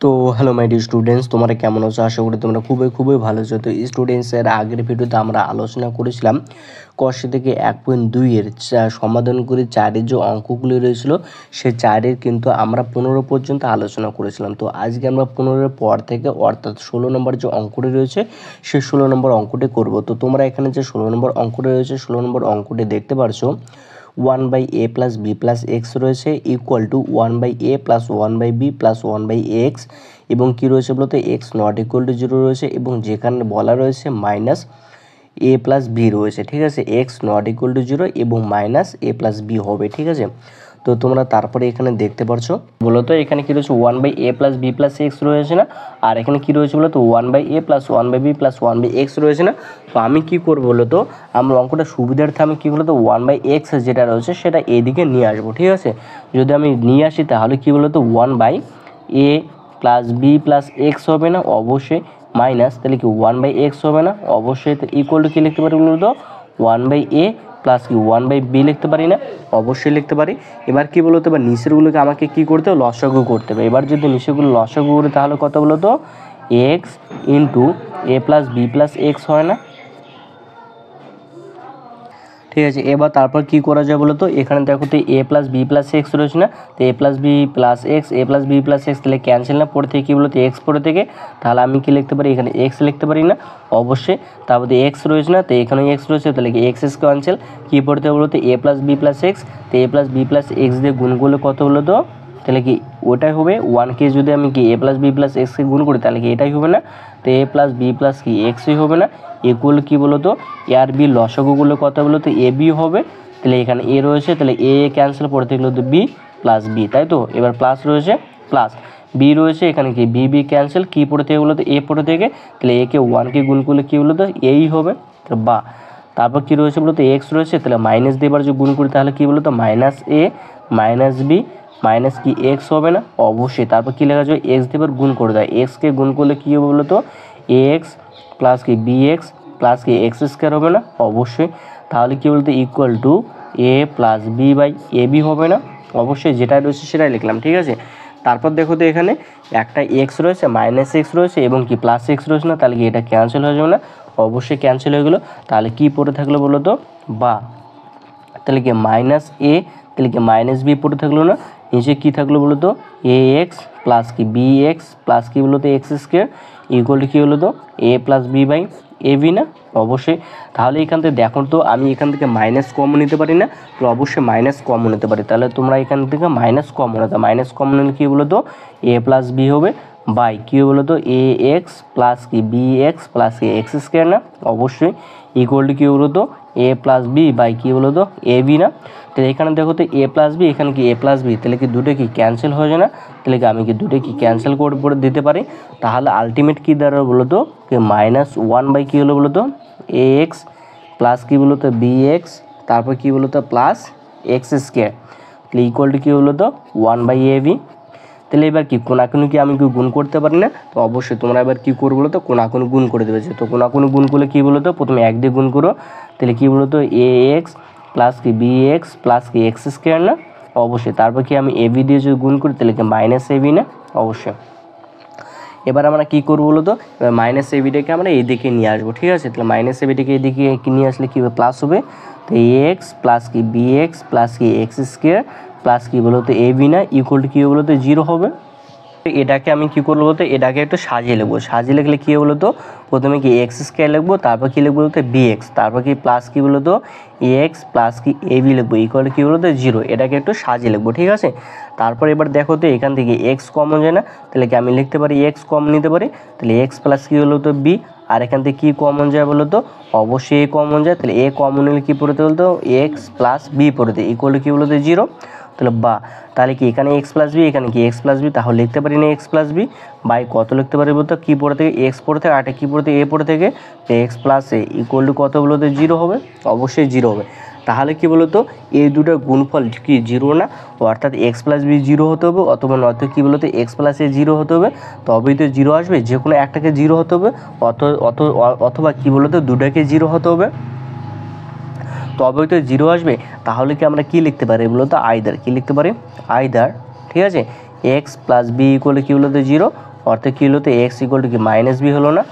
তো hello my dear students, তোমরা কেমন আছো? আশা করি তোমরা খুবই ভালো আছো। তো স্টুডেন্টসের আগের ভিডিওতে আমরা আলোচনা করেছিলাম কষে থেকে 1.2 সমাধান করে 4-এর যে অঙ্কগুলি রয়েছিল সে 4-এর কিন্তু আমরা 15 পর্যন্ত আলোচনা করেছিলাম। তো আজকে আমরা 15-এর পর থেকে অর্থাৎ 16 নম্বর যে অঙ্কটি রয়েছে সেই 16 নম্বর অঙ্কটি করব। তো তোমরা এখানে যে 16 নম্বর অঙ্কটি রয়েছে 16 নম্বর অঙ্কটি দেখতে পারছো 1/a + b + x রয়েছে equal to 1/a + 1/b + 1/x এবং কি রয়েছে বলতে x নট ইকুয়াল টু 0 রয়েছে এবং যেখানে বলা রয়েছে -a + b রয়েছে। ঠিক আছে, x নট ইকুয়াল টু 0 এবং -a + b হবে। ঠিক আছে, তো তোমরা তারপরে এখানে দেখতে পারছো বলতো এখানে কি রয়েছে 1/a + b + x রয়েছে না, আর এখানে কি রয়েছে বলতো 1/a + 1/b + 1/x রয়েছে না। তো আমি কি করব বলতো, আমরা অঙ্কটা সুবিধার্থে আমি কি বলতো 1/x যেটা রয়েছে সেটা এদিকে নিয়ে আসবো। ঠিক আছে, যদি আমি নিয়ে আসি তাহলে কি বলতো 1/a + b + x হবে না, অবশ্যই মাইনাস তাহলে কি 1/x হবে না, অবশ্যই ইকুয়াল টু কি লিখতে পারি বলতো 1/a প্লাস কি 1/b লিখতে পারি না, অবশ্যই লিখতে পারি। এবার কি বলতো, এবার নিচেরগুলোকে আমাকে কি করতে হবে, লসাগু করতে হবে। এবার যদি নিচেরগুলো লসাগু করি তাহলে কত বলতো x * a + b + x হয় না। ঠিক আছে, এবার তারপর কি করা যায় বলতো, এখানে দেখো তো a + b + x রয়েছে না, তো a + b + x a + b + x তাহলে ক্যান্সেল না, পড়ে থেকে কী বলতো x পড়ে থেকে তাহলে আমি কি লিখতে পারি এখানে x লিখতে পারি না, অবশ্যই। তারপর x রয়েছে না, তো এখানে x রয়েছে তাহলে কি x ক্যান্সেল, কী পড়তে হবে বলতো a + b + x, তো a + b + x দিয়ে গুণ করলে কত বলো তো, তাহলে কি ওটাই হবে 1কে যদি আমি কি a + b + x কে গুণ করি তাহলে কি এটাই হবে না, তো a + b + কি x-ই হবে না, ইকুয়াল কি বলো তো a আর b লসাগুগুলো কত বলো তো a b হবে। তাহলে এখানে a রয়েছে তাহলে a ক্যান্সেল, পড়ে থাকলো তো b + b, তাই তো। এবার প্লাস রয়েছে প্লাস b রয়েছে, এখানে কি b ক্যান্সেল, কি পড়ে থেকে বলো তো a পড়ে থেকে, তাহলে a কে 1কে গুণ করলে কি বলো তো এই হবে, বা তারপর কি রয়েছে বলো তো x রয়েছে, তাহলে মাইনাস দিয়ে এবার যদি গুণ করি তাহলে কি বলো তো -a - b মাইনাস কি x হবে না, অবশ্যই। তারপর কি লেখা যাবে x দিয়ে এবার গুণ করে দেয়, x-কে গুণ করলে কী হবে বলো তো ax প্লাস কি bx প্লাস কি x² হবে না, অবশ্যই। তাহলে কি বলতো ইকুয়াল টু a + b/ab হবে না, অবশ্যই যেটা রয়েছে সেটাই লিখলাম। ঠিক আছে, তারপর দেখো তো এখানে একটা x রয়েছে -x রয়েছে এবং কি +x রয়েছে না, তাহলে কি এটা ক্যান্সেল হয়ে যাবে না, অবশ্যই ক্যান্সেল হয়ে গেলো। তাহলে কি পড়ে থাকলো বলো তো, বা তাহলে কি -a তাহলে কি -b পড়ে থাকলো না, নিচে কি থাকলো বলো তো ax প্লাস কি bx প্লাস কি বলো তো x² ইকুয়াল টু কী হলো তো a + b/ab না, অবশ্যই। তাহলে এখান থেকে দেখো তো আমি এখান থেকে মাইনাস কমন নিতে পারি না, তো অবশ্যই মাইনাস কমন নিতে পারি। তাহলে তোমরা এখান থেকে মাইনাস কমন নিতে, মাইনাস কমন নিলে কী বলো তো a + b হবে বাই কী বলো তো ax প্লাস কি bx প্লাস কি x² না, অবশ্যই ইকুয়াল টু কী বলো তো a + b বাই কী বলো তো ab না। তাহলে এখানে দেখো তো a + b, এখানে কি a + b, তাহলে কি দুটো কি ক্যান্সেল হয়ে যায় না, তাহলে কি আমি কি দুটো কি ক্যান্সেল করে দিতে পারি। তাহলে আলটিমেট কী দাঁড়াবে বলো তো -1 বাই কী হলো বলো তো ax প্লাস কী বলো তো bx তারপর কী বলো তো প্লাস x², তাহলে ইকুয়াল টু কী হলো তো 1/ab। তাহলে এবার কি কোনাকুনি কি আমি কি গুণ করতে পারি না, তো অবশ্যই তোমরা এবার কী করবো বলো তো কোনাকুনি গুণ করে দেবে। তো কোনাকুনি গুণ করলে কী বলো তো প্রথমে 1 দিয়ে গুণ করো, তাহলে কী বলো তো ax প্লাস কি bx প্লাস কি x² না, অবশ্যই। তারপর কি আমি ab দিয়ে যদি গুণ করি তাহলে কি -ab না, অবশ্যই। এবার আমরা কী করবো বলো তো -abটাকে আমরা এইদিকে নিয়ে আসবো। ঠিক আছে, তাহলে -abটাকে এইদিকে নিয়ে আসলে কী হবে প্লাস হবে, তো ax প্লাস কি bx প্লাস কি x² প্লাস কি বলো তো ab না, ইকুয়াল টু কী বলো তো 0 হবে। এটাকে আমি কী করবো বলতো এটাকে একটু সাজিয়ে লিখবো, সাজিয়ে লিখলে কী বলো তো প্রথমে কি x² লিখবো, তারপর কী লিখবো বলতো bx, তারপর কি প্লাস কী বলো তো ax প্লাস কি ab লিখবো ইকুয়াল টু কী বলো তো 0, এটাকে একটু সাজিয়ে লিখবো। ঠিক আছে, তারপর এবার দেখো তো এখান থেকে x কমন যায় না, তাহলে কি আমি লিখতে পারি x কমন নিতে পারি, তাহলে x প্লাস কী হলো তো b, আর এখান থেকে কী কমন যায় বলো তো অবশ্যই a কমন যায়, তাহলে a কমন নিলে কী পড়তে বলতো x প্লাস b পড়তে ইকুয়াল টু কী বলো তো 0, তাহলে বা তাহলে কি এখানে x প্লাস বি এখানে কি x প্লাস বি, তাহলে লিখতে পারি না x প্লাস বি বাই কত লিখতে পারি বলতো কী পড়ে থেকে x পড়ে থেকে আটা কী পড়ে থেকে a পড়ে থেকে x plus a equal to কত বলো তো 0 হবে, অবশ্যই 0 হবে। তাহলে কি বলো তো এই দুটোর গুণফল কি 0 না, অর্থাৎ x প্লাস বি 0 হতে হবে অথবা নয়তো কী বলো তো x প্লাস a 0 হতে হবে, তবেই তো 0 আসবে, যে কোনো একটাকে 0 হতে হবে অথবা কী বলো তো দুটোকে 0 হতে হবে, তবেই তো 0 আসবে। তাহলে কি আমরা কি লিখতে পারি বলো তো আইদার, কি লিখতে পারি আইদার। ঠিক আছে, x প্লাস বি ইকুয়াল কী বলো তো 0 অর্থাৎ কী হলো তো এক্স ইকুয়াল টু কি মাইনাস বি হলো না,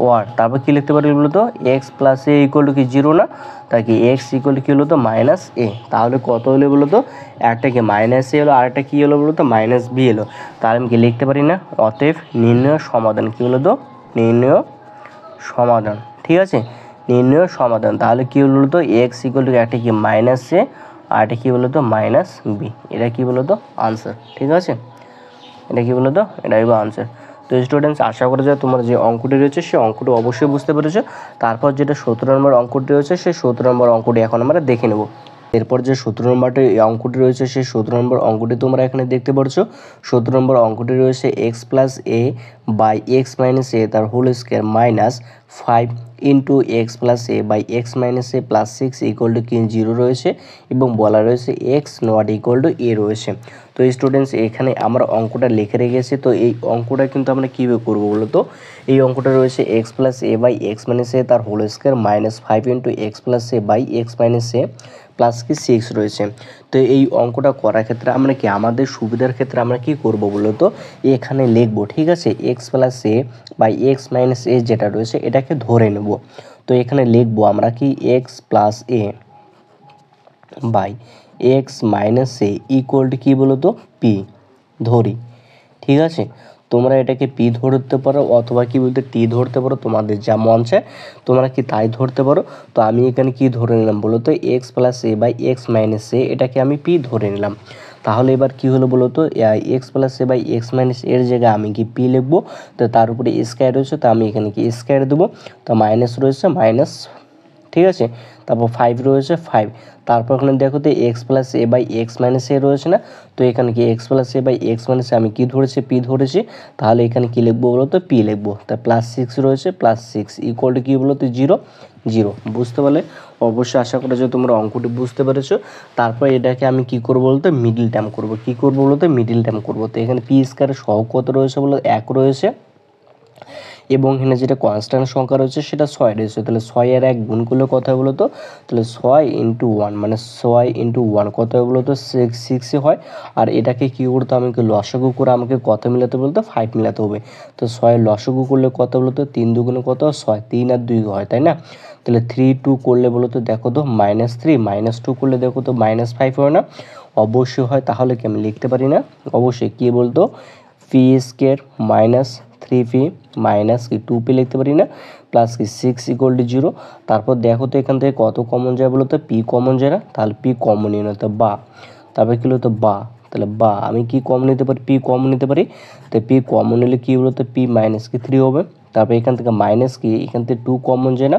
ওয়ার তারপর কী লিখতে পারি বলো তো x plus A equal to কি জিরো না, তাই কি এক্স ইকুয়াল টু কী হলো তো মাইনাস এ। তাহলে কত হলো বলো তো, একটা কি মাইনাস এ হলো আর একটা কী হলো বলো তো মাইনাস বি এলো। তাহলে আমি কি লিখতে পারি না, অতএব নির্ণয় সমাধান কী হলো তো নির্ণয় সমাধান, ঠিক আছে, নির্ণয় সমাধান। তাহলে কী হলো তো এক্স ইকুয়াল টু একটা কি মাইনাস এ আর এটা কী বলো তো মাইনাস বি, এটা কী বলো তো আনসার, ঠিক আছে, এটা কী বলো তো এটাই বা আনসার। তো স্টুডেন্টস আশা করা যায় তোমার যে অঙ্কটি রয়েছে সেই অঙ্কটি অবশ্যই বুঝতে পেরেছো। তারপর যেটা 17 নম্বর অঙ্কটি রয়েছে সেই 17 নম্বর অঙ্কটি এখন আমরা দেখে নেব। এরপর যে 17 নম্বরটি অঙ্কটি রয়েছে সেই 17 নম্বর অঙ্কটি তোমরা এখানে দেখতে পাচ্ছ। 17 নম্বর অঙ্কটি রয়েছে x plus a by x minus a তার whole square minus 5 into x plus a by x minus a plus 6 equal to কি 0 রয়েছে এবং বলা রয়েছে x not equal to a রয়েছে। তো স্টুডেন্টস এখানে আমরা অঙ্কটা লিখে রেখেছি। তো এই অঙ্কটা কিন্তু আমরা কীভাবে করবো বলো তো, এই অঙ্কটা রয়েছে x plus a by x minus a তার whole square minus 5 into x plus a by x minus a plus কি 6 রয়েছে। তো এই অঙ্কটা করার ক্ষেত্রে আমরা কি আমাদের সুবিধার ক্ষেত্রে আমরা কি করব বলো তো, এখানে লিখবো, ঠিক আছে, x plus a by x minus a যেটা রয়েছে এটাকে ধরে নেব। তো এখানে লিখবো আমরা কি x plus a by x minus a equal to কী বলো তো পি ধরি, ঠিক আছে। তোমরা এটাকে পি ধরতে পারো অথবা কি বলতে টি ধরতে পারো, তোমাদের যা মন চায় তোমরা কি তাই ধরতে পারো। তো আমি এখানে কি ধরে নিলাম বলো তো x plus a by x minus a এটাকে আমি পি ধরে নিলাম। তাহলে এবার কি হলো বলো তো x plus a by x minus এর জায়গায় আমি কি পি লিখবো। তো তার উপরে স্কোয়ার রয়েছে তো আমি এখানে কি স্কোয়ার দেবো। তো মাইনাস রয়েছে মাইনাস, ঠিক আছে, তারপর 5 রয়েছে 5, তারপর এখানে দেখো তো x plus a by x minus a রয়েছে না। তো এখানে কি x plus a by x minus আমি কি ধরেছি পি ধরেছি। তাহলে এখানে কি লিখবো বলো তো পি লিখবো। তা প্লাস 6 রয়েছে প্লাস 6 ইকুয়াল টু কী বলো তো 0 0। বুঝতে পারলে অবশ্যই আশা করা যায় তোমরা অঙ্কটি বুঝতে পেরেছো। তারপর এটাকে আমি কি করবো বলতো মিডিল টার্ম করবো, কি করবো বলতো মিডিল টার্ম করবো। তো এখানে পি স্কোয়ারের সহগ কত রয়েছে বলো 1 রয়েছে এবং এখানে যেটা কনস্ট্যান্ট সংখ্যা রয়েছে সেটা 6 রয়েছে। তাহলে 6 আর 1 গুণ করলে কত হয় বলো তো, তাহলে 6 ইন্টু 1 মানে 6 ইন্টু 1 কত হয় বলো তো 6 হয়। আর এটাকে কী করতে আমাকে লসাগু করে আমাকে কত মিলাতে বলতো 5 মিলাতে হবে। তো 6 লসাগু করলে কত বলো তো 3 দুগুণে কত 6, 3 আর 2 হয় তাই না। তাহলে 3 2 করলে বলো তো দেখো তো -3 -2 করলে দেখো তো -5 হয় না, অবশ্যই হয়। তাহলে কি আমি লিখতে পারি না, অবশ্যই কী বলতো P square minus 3p minus কি 2p লিখতে পারি না প্লাস কি 6 ইকুয়াল টু 0। তারপর দেখো তো এখান থেকে কত কমন যায় বলো তো পি কমন যায় না, তাহলে পি কমন নিয়ে তো বা, তারপরে কী হলো তো বা, তাহলে বা আমি কি কমন নিতে পারি পি কমন নিতে পারি। তো পি কমন নিলে কী বলো তো পি মাইনাস কি 3 হবে। তারপর এখান থেকে মাইনাস কি এখান থেকে 2 কমন যায় না,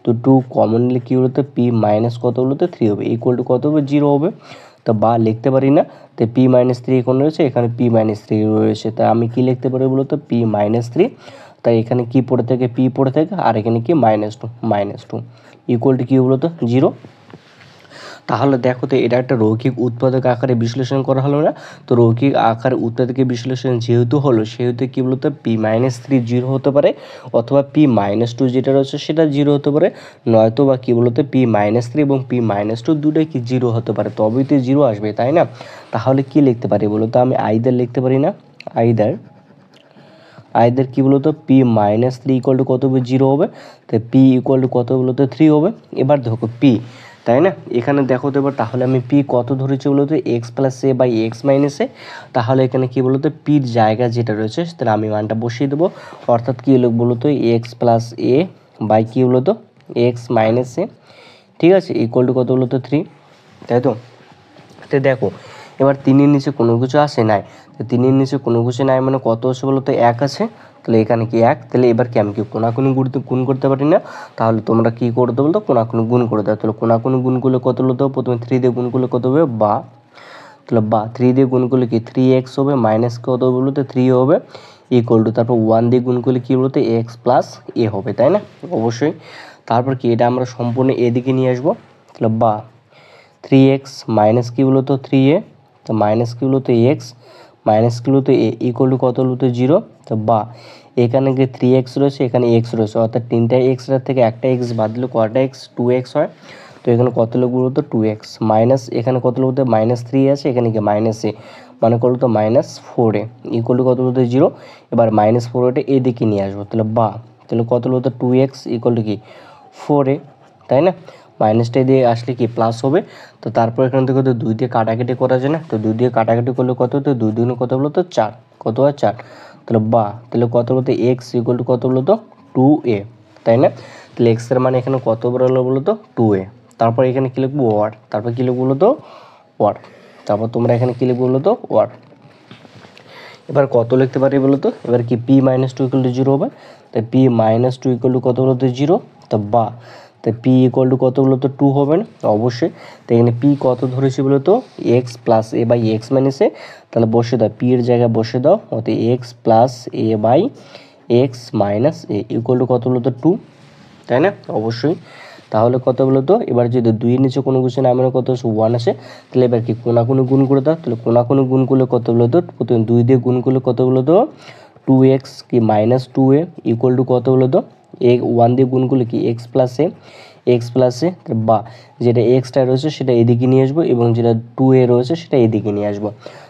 তো 2 কমন নিলে কী বলো তো পি মাইনাস কত বলো তো 3 হবে ইকুয়াল টু কত হবে 0 হবে। তো বা লিখতে পারি না, তো পি মাইনাস 3 এখন রয়েছে এখানে পি মাইনাস 3 রয়েছে, তাই আমি কি লিখতে পারি বলো তো পি মাইনাস 3। তাই এখানে কি পড়ে থাকে পি পড়ে থাকে আর এখানে কি -2 ইকুয়াল টু কী বলো তো 0। তাহলে দেখো তো এটা একটা রৈখিক উৎপাদক আকারে বিশ্লেষণ করা হলো না। তো রৈখিক আকারে উৎপাদকের বিশ্লেষণ যেহেতু হলো সেহেতু কী বলতো পি -3 0 হতে পারে অথবা পি -2 যেটা রয়েছে সেটা 0 হতে পারে, নয়তো বা কী বলতো পি -3 এবং পি -2 দুটোই কি 0 হতে পারে, তবেই তো 0 আসবে তাই না। তাহলে কি লিখতে পারি বলো তো আমি আইদার লিখতে পারি না, আইদার কী বলতো পি -3 ইকুয়াল টু কত হবে 0 হবে। তো পি ইকুয়াল টু কত বলতো 3 হবে। এবার দেখো পি, তাই না, এখানে দেখো তো এবার তাহলে আমি পি কত ধরেছি বলতো x plus a by x minus a. তাহলে এখানে কী বলতো পির জায়গা যেটা রয়েছে তাহলে আমি মানটা বসিয়ে দেবো, অর্থাৎ কী হলো বলতো এক্স প্লাস এ বাই কী বলতো এক্স মাইনাস এ, ঠিক আছে, ইকুয়াল টু কত বলতো 3, তাই তো। তো দেখো এবার 3-এর নিচে কোনো কিছু আসে নাই, তো 3-এর নিচে কোনো কিছু নাই মানে কত আছে বলো তো 1 আছে। তাহলে এখানে কি 1, তাহলে এবার কি আমি কি কোনাকুনি গুণ করতে পারি না, তাহলে তোমরা কী করতে বলতো কোনাকুনি গুণ করে দাও। তাহলে কোনাকুনি গুণ করলে কত হলো তো প্রথমে 3 দিয়ে গুণ করলে কত হবে বা, তাহলে বা 3 দিয়ে গুণ করলে কি 3x হবে মাইনাস কত বলো তো 3 হবে ইকুয়াল টু তারপর 1 দিয়ে গুণ করলে কী বলতো এক্স প্লাস এ হবে তাই না অবশ্যই। তারপর কি এটা আমরা সম্পূর্ণ এদিকে নিয়ে আসবো, তাহলে বা 3x মাইনাস কী বলো তো 3a, তো মাইনাস কী বলো তো এক্স মাইনাস কী বলো তো এ ইকুয়াল টু কত বলো তো 0। তো বা এখানে কি 3x রয়েছে এখানে এক্স রয়েছে অর্থাৎ 3টা এক্সটার থেকে একটা এক্স বাদ দিলে কয়টা এক্স 2x হয়। তো এখানে কত লিখবো বলতো 2x মাইনাস এখানে কত লিখবো -3 আছে এখানে কি -a মানে করলো তো -4a ইকুয়াল টু কত বলতো 0। এবার -4a এদিকে নিয়ে আসবো, তাহলে তাহলে কত বলতো 2x ইকুয়াল টু কি 4a, তাই না? মাইনাসটা দিয়ে আসলে কি প্লাস হবে। তো তারপর এখান থেকে তো 2 দিয়ে কাটাকাটি করা যায় না, তো 2 দিয়ে কাটাকাটি করলে কত হতো, 2 দুগুণে কত বলো তো 4, কত হয় 4। তাহলে তাহলে কত বলতো এক্স ইকুয়াল টু কত বলো তো 2a, তাই না? তাহলে এক্স এর মানে এখানে কত বড় হলো বলো তো 2a। তারপর এখানে কী লিখবো ওয়াট, তারপর কী লিখবো বলো তো ওয়াট, তারপর তোমরা এখানে কী লিখবো বলো তো ওয়াট। এবার কত লিখতে পারি বলো তো, এবার কি p - 2 ইকুয়াল টু 0 হবে, তাই p - 2 ইকুয়াল টু কত বলো তো 0। তো তাই p ইকুয়াল টু কত বলো তো 2 হবে না অবশ্যই। তো এখানে p কত ধরেছি বলো তো x plus a by x minus a, তাহলে বসে দাও p এর জায়গায় বসে দাও, অর্থাৎ x plus a by x minus a equal to কত বলো তো 2, তাই না? অবশ্যই। তাহলে কত বলো তো, এবার যদি 2 এর নিচে কোনো কিছু নামানো কত 1 আসে, তাহলে এবার কি কোনাকুনি গুণ করে দাও, তাহলে কোনাকুনি গুণ করলে কত বলো তো, প্রথমে 2 দিয়ে গুণ করলে কত বলো তো 2x কি -2a ইকুয়াল টু কত বলো তো 1 দিয়ে গুণ করলে কি x প্লাস এ, বা যেটা এক্সটা রয়েছে সেটা এদিকে নিয়ে আসবো এবং যেটা 2a রয়েছে সেটা এদিকে নিয়ে আসবো।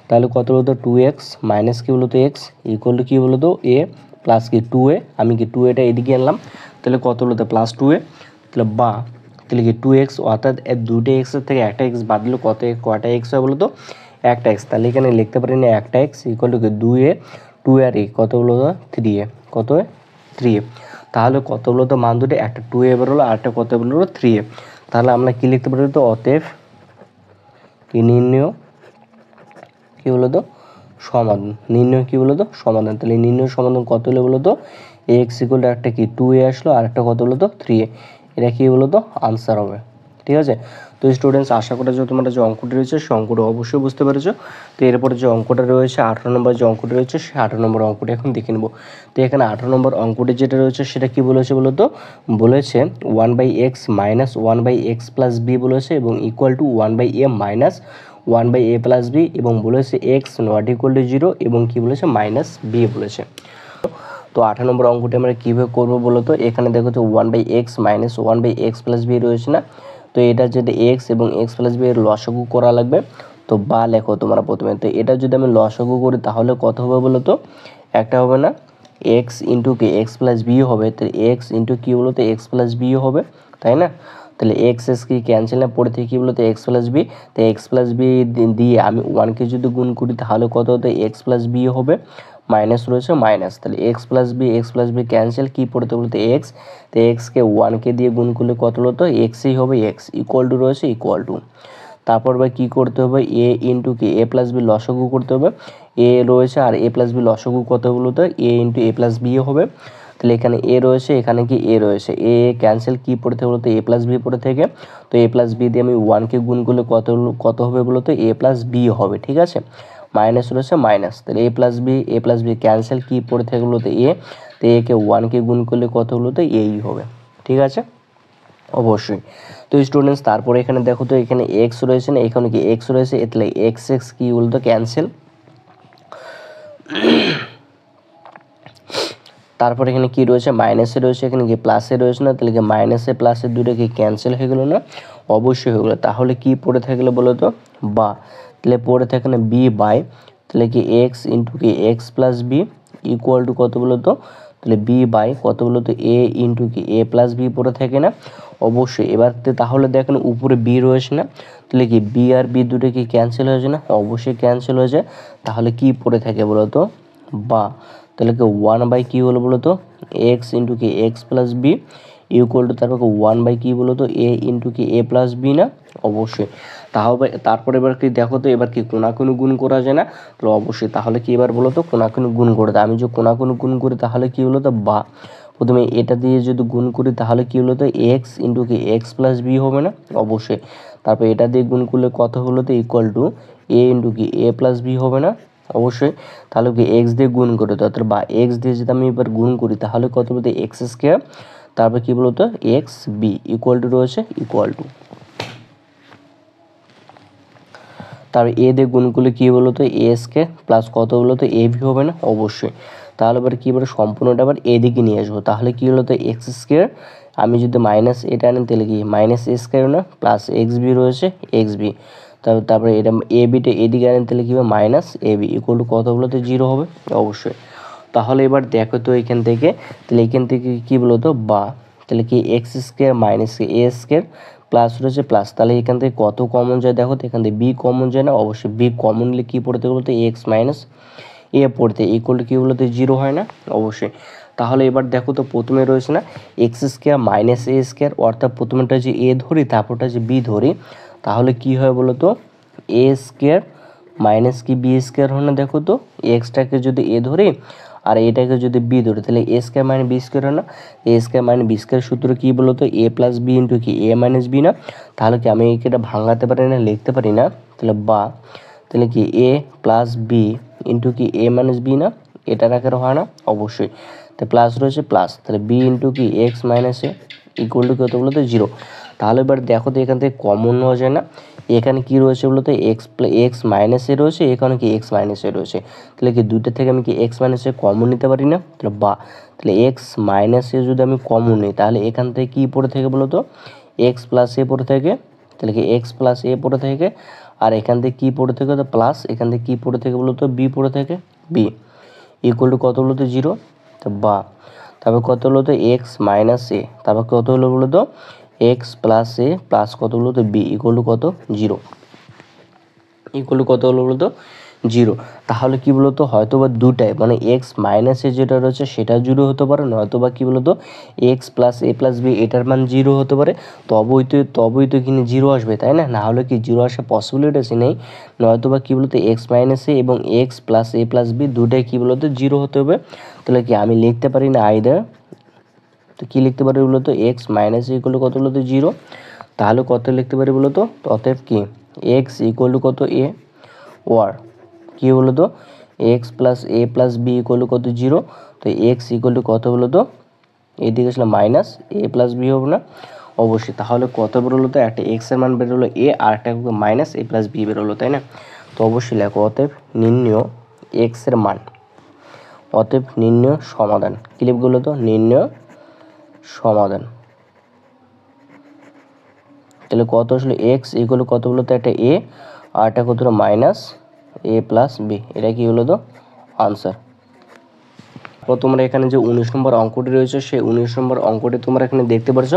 তাহলে কত বলো তো 2x মাইনাস কি বলো তো x ইকুয়াল টু কি বলো তো a প্লাস কি 2a, আমি কি 2aটা এদিকে আনলাম, তাহলে কত হলো তো প্লাস 2a। তাহলে তাহলে কি 2x, অর্থাৎ দুটো এক্সের থেকে একটা এক্স বাদ দিলে কয়টা এক্স হয় বলো তো একটা এক্স। তাহলে এখানে লিখতে পারি না একটা এক্স ইকুয়াল টু কি 2a, 2 আর a কত বলো তো 3a, কত হয় 3a। তাহলে কত বলো তো মান দুটো, একটা 2a বেরোলো আর একটা কত বলো 3a। তাহলে আমরা কি লিখতে পারি তো অতএব কি নির্ণয় কি বলো তো সমাধান, নির্ণয় কি বলো তো সমাধান। তাহলে নির্ণয় সমাধান কত হলো বলো তো এক্স ইকুয়াল টু একটা কি 2a আসলো আর একটা কত বলো তো 3a, এটা কি বলো তো আনসার হবে। ঠিক আছে, তো স্টুডেন্টস আশা করা যায় তোমরা যে অঙ্কটি রয়েছে সে অঙ্কটা অবশ্যই বুঝতে পেরেছো। তো এরপরে যে অঙ্কটা রয়েছে 18 নম্বর যে অঙ্কটি রয়েছে সেই 18 নম্বর অঙ্কটি এখন দেখে নেব। তো এখানে 18 নম্বর অঙ্কটি যেটা রয়েছে সেটা কি বলেছে বলো তো, বলেছে 1/x minus 1/x plus b বলেছে এবং equal to 1/a minus 1/a plus b এবং বলেছে এক্স নট ইকুয়াল টু 0 এবং কি বলেছে মাইনাস বি বলেছে। তো 18 নম্বর অঙ্কটি আমরা কীভাবে করবো বলো তো, এখানে দেখো তো 1/x minus 1/x plus B রয়েছে না, তো এটা যদি এক্স এবং এক্স প্লাস বি এর লসাগু করা লাগবে। তো লেখো তোমরা প্রথমে, তো এটা যদি আমি লসাগু করি তাহলে কত হবে বলো তো, একটা হবে না এক্স ইন্টু কি এক্স প্লাস বি হবে, তো এক্স ইন্টু কি বলো তো এক্স প্লাস বি হবে, তাই না? তাহলে এক্স কি ক্যান্সেল না, পড়ে থেকে কী বলো তো এক্স প্লাস বি, তো এক্স প্লাস বি দিয়ে আমি 1কে যদি গুণ করি তাহলে কত হতো এক্স প্লাস বি হবে, মাইনাস রয়েছে মাইনাস, তাহলে এক্স প্লাস বি ক্যান্সেল, কী পড়তে বলতে এক্স, তো এক্সকে 1কে দিয়ে গুণ করলে কত হলো তো এক্সই হবে, এক্স ইকুয়াল টু রয়েছে ইকুয়াল টু। তারপর বা কী করতে হবে এ ইন্টু কি এ প্লাস বি লসাগু করতে হবে, এ রয়েছে আর এ প্লাস বি লসাগু কত হলো তো এ ইন্টু এ প্লাস বি হবে। তাহলে এখানে এ রয়েছে এখানে কি এ রয়েছে, এ ক্যান্সেল, কী পড়তে বলো তো এ প্লাস বি পড়ে থেকে, তো এ প্লাস বি দিয়ে আমি 1কে গুণ করলে কত হবে বলো তো এ প্লাস বি হবে, ঠিক আছে? মাইনাস রয়েছে মাইনাস, তাহলে এ প্লাস বি ক্যান্সেল, কী পড়ে থেকে বলো তো এ, তো একে 1কে গুণ করলে কত হলো তো এই হবে, ঠিক আছে অবশ্যই। তো স্টুডেন্টস তারপরে এখানে দেখো তো এখানে এক্স রয়েছে না, এখানে কি এক্স রয়েছে, এতে এক্স কি বলতো ক্যান্সেল। তারপর এখানে কি রয়েছে মাইনাসে রয়েছে, এখানে কি প্লাসে রয়েছে না, তাহলে কি মাইনাসে প্লাসে দুটো কি ক্যান্সেল হয়ে গেলো না, অবশ্যই হয়ে গেলো। তাহলে কি পড়ে থাকলো বলো তো তাহলে পড়ে থাকে না বি বাই, তাহলে কি এক্স ইন্টু কি x plus b equal to কত বলো তো, তাহলে বি বাই কত বলো তো এ ইন্টু কি এ প্লাস বি পড়ে থাকে না, অবশ্যই। এবার তাহলে দেখেন উপরে বি রয়েছে না, তাহলে কি বি আর বি দুটো কি ক্যান্সেল হয়েছে না, অবশ্যই ক্যান্সেল হয়ে যায়। তাহলে কি পড়ে থাকে বলো তো তাহলে কি 1/, কী হলো বলো তো এক্স ইন্টু কি x plus b equal to তারপর 1/, কী বলো তো এ ইন্টু কি এ প্লাস বি না, অবশ্যই। তারপরে এবার কি দেখো তো এবার কি কোনাকুনি গুণ করা যায় না, তো অবশ্যই। তাহলে কি এবার বলো তো কোনাকুনি গুণ করে দাও, আমি যদি কোনাকুনি গুণ করি তাহলে কি হলো তো প্রথমে এটা দিয়ে যদি গুণ করি তাহলে কি হলো তো এক্স ইন্টু কি এক্স প্লাস বি হবে না, অবশ্যই। তারপর এটা দিয়ে গুণ করলে কত হলো তো ইকুয়াল টু এ ইন্টু কি এ প্লাস বি হবে না, অবশ্যই। তাহলে কি এক্স দিয়ে গুণ করে তো এক্স দিয়ে যদি আমি এবার গুণ করি তাহলে কত বলতে এক্স স্কোয়ার, তারপর কি বলতো এক্স বি ইকুয়াল টু রয়েছে ইকুয়াল টু, তারপর এ দিয়ে গুণ করলে কী বলো তো এ স্কোয়ার প্লাস কত বলো তো এ ভি হবে না, অবশ্যই। তাহলে এবার কী বলে সম্পূর্ণটা আবার এদিকে নিয়ে আসবো, তাহলে কী হলো তো এক্স স্কোয়ার, আমি যদি মাইনাস এটা আনি তাহলে কি মাইনাস এ স্কোয়ার না প্লাস এক্স বি রয়েছে এক্স বি, তারপরে এটা এ বিটা এদিকে আনেন তাহলে কী হবে minus a b equal to কত বলো তো 0 হবে অবশ্যই। তাহলে এবার দেখো তো এখান থেকে, তাহলে এখান থেকে কী বলো তো বা, তাহলে কি x square minus a square plus রয়েছে প্লাস, তাহলে এখান থেকে কত কমন যায় দেখো তো, এখান থেকে বি কমন যায় না, অবশ্যই বি কমন নিলে কী পড়তে বলতে এক্স মাইনাস এ পড়তে ইকুয়াল টু কী বলতে 0 হয় না অবশ্যই। তাহলে এবার দেখো তো প্রথমে রয়েছে না x square minus a square, অর্থাৎ প্রথমেটা যে এ ধরি তারপরটা যে বি ধরি, তাহলে কি হয় বলো তো এ স্কোয়ার মাইনাস কি বি স্কোয়ার হয় না, দেখো তো এক্সটাকে যদি এ ধরি আর এটাকে যদি বি ধরি তাহলে এ স্কোয়ার মাইনাস বি স্কোয়ার হয় না, এ স্কোয়ার মাইনাস বি স্কোয়ার সূত্র কী বলো তো এ প্লাস বি ইন্টু কি এ মাইনাস বি না, তাহলে কি আমি এটা ভাঙাতে পারি না লিখতে পারি না, তাহলে বা তাহলে কি এ প্লাস বি ইন্টু কি এ মাইনাস বি না, এটার আকারে হয় না অবশ্যই, তো প্লাস রয়েছে প্লাস, তাহলে বি ইন্টু কি x minus a equal to কত বলো তো 0। তাহলে এবার দেখো তো এখান থেকে কমন নেওয়া যায় না, এখানে কি রয়েছে বলো তো এক্স মাইনাস এ রয়েছে, এখানে কি এক্স মাইনাস এ রয়েছে, তাহলে কি দুইটা থেকে আমি কি এক্স মাইনাস এ কমন নিতে পারি না, তাহলে বা তাহলে এক্স মাইনাস এ যদি আমি কমন নিই তাহলে এখান থেকে কী পড়ে থাকে বলো তো এক্স প্লাস এ পড়ে থাকে, তাহলে কি এক্স প্লাস এ পড়ে থাকে, আর এখান থেকে কী পড়ে থাকে তো প্লাস, এখান থেকে কী পড়ে থাকে বলো তো বি পড়ে থাকে, বি ইকুয়াল টু কত হলো তো 0, তো বা তারপর কত হলো তো এক্স মাইনাস এ, তারপর কত হলো বলো তো এক্স প্লাস এ প্লাস কত হলো তো বি ইকুয়াল টু কত 0, ইকুয়াল টু কত হলো বলো তো 0। তাহলে কি বলতো হয়তো বা দুটাই মানে এক্স মাইনাসে যেটা রয়েছে সেটা 0 হতে পারে, নয়তো বা কী বলতো x plus a plus B এটার মান 0 হতে পারে, তবেই তো কিনে 0 আসবে তাই না, না হলে কি 0 আসার পসিবিলিটি নেই, নয়তো বা কী বলতো এক্স মাইনাসে এবং x plus a plus B দুটাই কী বলতো 0 হতে হবে, তাহলে কি আমি লিখতে পারি না আইদার, তো কী লিখতে পারি বলতো এক্স মাইনাস ইকুয়াল টু কত বলতো 0, তাহলে কত লিখতে পারি বলতো অতএব কি এক্স ইকুয়াল টু কত এ, ওয়ার কী বলো তো x plus a plus b equal to কত 0, তো এক্স ইকুয়াল টু কত বলো তো এদিকে ছিল মাইনাস এ প্লাস বি হবে না অবশ্যই, তাহলে কত বেরোলো তো একটা এক্সের মান বেরোলো এ আর একটা মাইনাস এ প্লাস বি বেরোলো তাই না, তো অবশ্যই লেখো অতএব নির্ণয় এক্সের মান, অতএব নির্ণয় সমাধান, কী লিখবো তো নির্ণয় সমাধান, তাহলে কত আসলে এক্স ইকুয়াল কত বলো তো একটা এ আর একটা কত মাইনাস এ প্লাস বি, এটা কি হলো তো আনসার। তো তোমরা এখানে যে 19 নম্বর অঙ্কটি রয়েছে সেই 19 নম্বর অঙ্কটি তোমরা এখানে দেখতে পাচ্ছ,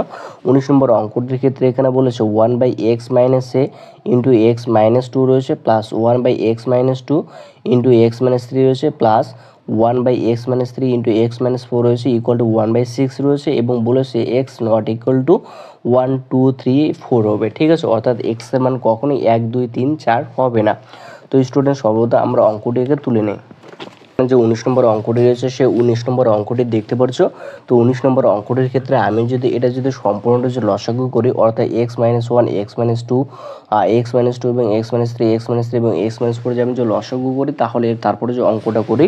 19 নম্বর অঙ্কটির ক্ষেত্রে এখানে বলেছে 1/x মাইনাস এ ইন্টু এক্স মাইনাস 2 রয়েছে plus 1/x minus 2 into x minus 3 রয়েছে plus 1/x minus 3 into x minus 4 রয়েছে ইকুয়াল টু 1/6 রয়েছে, এবং বলেছে এক্স নট ইকুয়াল টু 1 2 3 4 হবে, ঠিক আছে, অর্থাৎ এক্স এর মান কখনোই 1 2 3 4 হবে না। তো স্টুডেন্ট সর্বদা আমরা অঙ্কটিকে তুলে নিই, যে 19 নম্বর অঙ্কটি রয়েছে সেই 19 নম্বর অঙ্কটি দেখতে পাচ্ছ, তো 19 নম্বর অঙ্কটির ক্ষেত্রে আমি যদি এটা যদি সম্পূর্ণটা যে লসাগু করি অর্থাৎ x minus 1 x minus 2 x minus 2 এবং এক্স মাইনাস 3 এক্স মাইনাস 3 এবং এক্স মাইনাস 4 যে আমি যে লসাগু করি তাহলে তারপরে যে অঙ্কটা করি